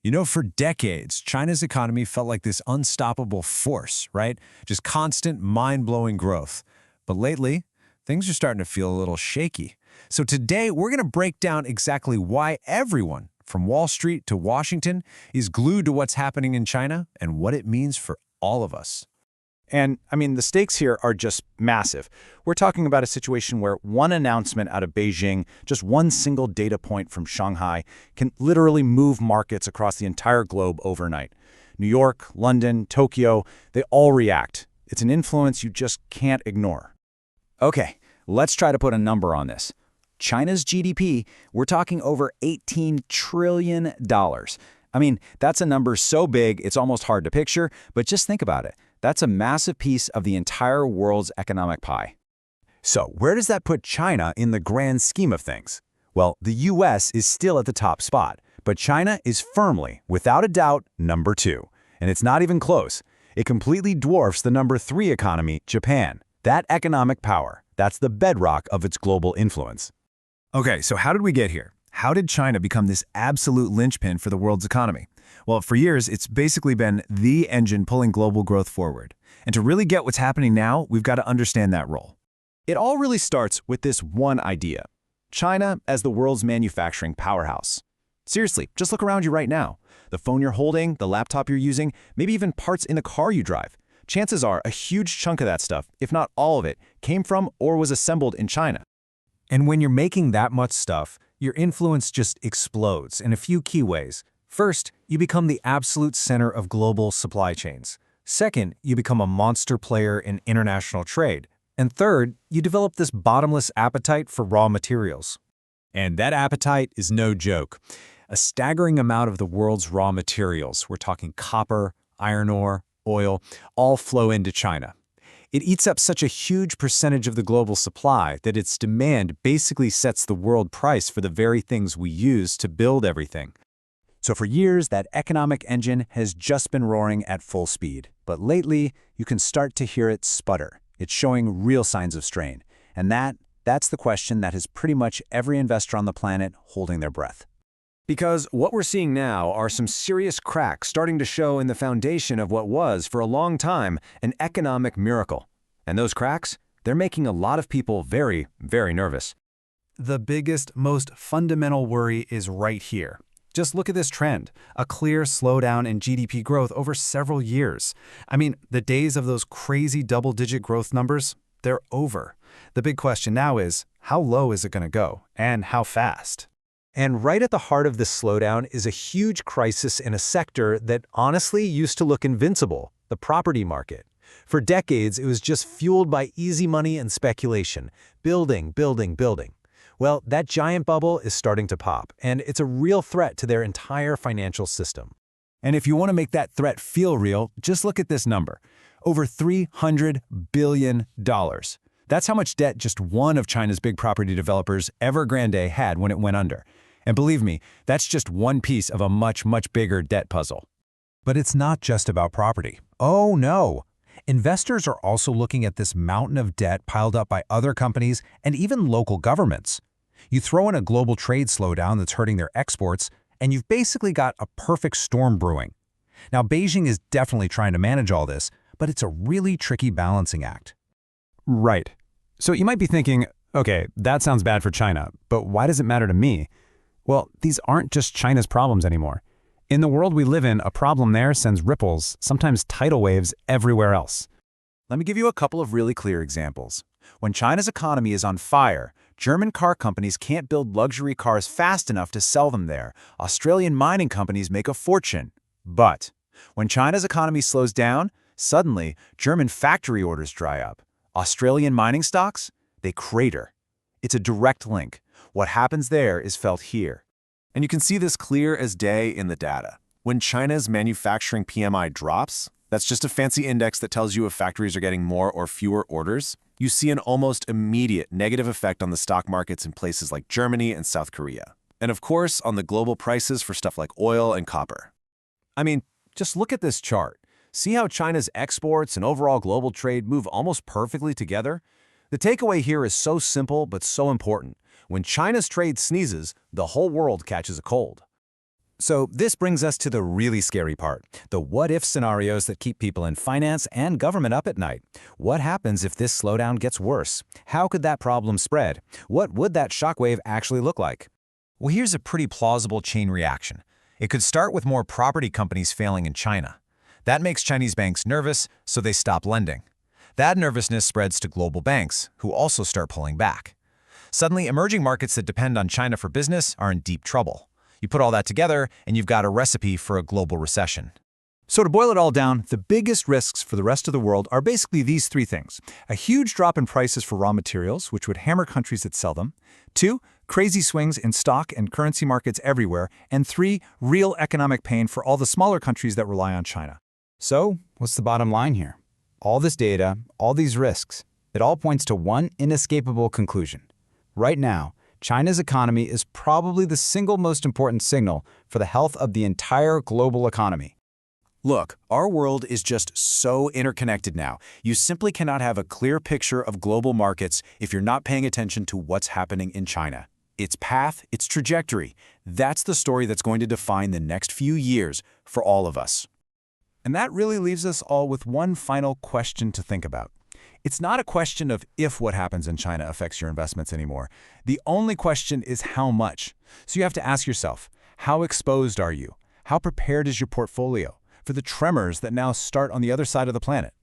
For decades, China's economy felt like this unstoppable force, right? Just constant, mind-blowing growth. But lately, things are starting to feel a little shaky. So today, we're going to break down exactly why everyone, from Wall Street to Washington, is glued to what's happening in China and what it means for all of us. And, the stakes here are just massive. We're talking about a situation where one announcement out of Beijing, just one single data point from Shanghai, can literally move markets across the entire globe overnight. New York, London, Tokyo, they all react. It's an influence you just can't ignore. Okay, let's try to put a number on this. China's GDP, we're talking over $18 trillion. That's a number so big it's almost hard to picture, but just think about it. That's a massive piece of the entire world's economic pie. So where does that put China in the grand scheme of things? Well, the U.S. is still at the top spot, but China is firmly, without a doubt, number 2. And it's not even close. It completely dwarfs the number 3 economy, Japan. That economic power, that's the bedrock of its global influence. Okay, so how did we get here? How did China become this absolute linchpin for the world's economy? Well, for years, it's basically been the engine pulling global growth forward. And to really get what's happening now, we've got to understand that role. It all really starts with this one idea: China as the world's manufacturing powerhouse. Seriously, just look around you right now. The phone you're holding, the laptop you're using, maybe even parts in the car you drive. Chances are a huge chunk of that stuff, if not all of it, came from or was assembled in China. And when you're making that much stuff, your influence just explodes in a few key ways. First, you become the absolute center of global supply chains. Second, you become a monster player in international trade. And third, you develop this bottomless appetite for raw materials. And that appetite is no joke. A staggering amount of the world's raw materials, we're talking copper, iron ore, oil, all flow into China. It eats up such a huge percentage of the global supply that its demand basically sets the world price for the very things we use to build everything. So for years, that economic engine has just been roaring at full speed. But lately, you can start to hear it sputter. It's showing real signs of strain. And that's the question that has pretty much every investor on the planet holding their breath. Because what we're seeing now are some serious cracks starting to show in the foundation of what was, for a long time, an economic miracle. And those cracks, they're making a lot of people very, very nervous. The biggest, most fundamental worry is right here. Just look at this trend, a clear slowdown in GDP growth over several years. The days of those crazy double-digit growth numbers, they're over. The big question now is, how low is it going to go, and how fast? And right at the heart of this slowdown is a huge crisis in a sector that honestly used to look invincible, the property market. For decades, it was just fueled by easy money and speculation, building, building, building. Well, that giant bubble is starting to pop, and it's a real threat to their entire financial system. And if you want to make that threat feel real, just look at this number. Over $300 billion. That's how much debt just one of China's big property developers, Evergrande, had when it went under. And believe me, that's just one piece of a much, much bigger debt puzzle. But it's not just about property. Oh no! Investors are also looking at this mountain of debt piled up by other companies and even local governments. You throw in a global trade slowdown that's hurting their exports, and you've basically got a perfect storm brewing. Now, Beijing is definitely trying to manage all this, but it's a really tricky balancing act. Right. So you might be thinking, okay, that sounds bad for China, but why does it matter to me? Well, these aren't just China's problems anymore. In the world we live in, a problem there sends ripples, sometimes tidal waves, everywhere else. Let me give you a couple of really clear examples. When China's economy is on fire, German car companies can't build luxury cars fast enough to sell them there. Australian mining companies make a fortune. But when China's economy slows down, suddenly German factory orders dry up. Australian mining stocks, they crater. It's a direct link. What happens there is felt here. And you can see this clear as day in the data. When China's manufacturing PMI drops, that's just a fancy index that tells you if factories are getting more or fewer orders, you see an almost immediate negative effect on the stock markets in places like Germany and South Korea. And of course, on the global prices for stuff like oil and copper. Just look at this chart. See how China's exports and overall global trade move almost perfectly together? The takeaway here is so simple but so important. When China's trade sneezes, the whole world catches a cold. So this brings us to the really scary part, the what-if scenarios that keep people in finance and government up at night. What happens if this slowdown gets worse? How could that problem spread? What would that shockwave actually look like? Well, here's a pretty plausible chain reaction. It could start with more property companies failing in China. That makes Chinese banks nervous, so they stop lending. That nervousness spreads to global banks, who also start pulling back. Suddenly, emerging markets that depend on China for business are in deep trouble. You put all that together, and you've got a recipe for a global recession. So to boil it all down, the biggest risks for the rest of the world are basically these three things. A huge drop in prices for raw materials, which would hammer countries that sell them. 2, crazy swings in stock and currency markets everywhere. And 3, real economic pain for all the smaller countries that rely on China. So, what's the bottom line here? All this data, all these risks, it all points to one inescapable conclusion. Right now, China's economy is probably the single most important signal for the health of the entire global economy. Look, our world is just so interconnected now. You simply cannot have a clear picture of global markets if you're not paying attention to what's happening in China. Its path, its trajectory, that's the story that's going to define the next few years for all of us. And that really leaves us all with one final question to think about. It's not a question of if what happens in China affects your investments anymore. The only question is how much. So you have to ask yourself, how exposed are you? How prepared is your portfolio for the tremors that now start on the other side of the planet?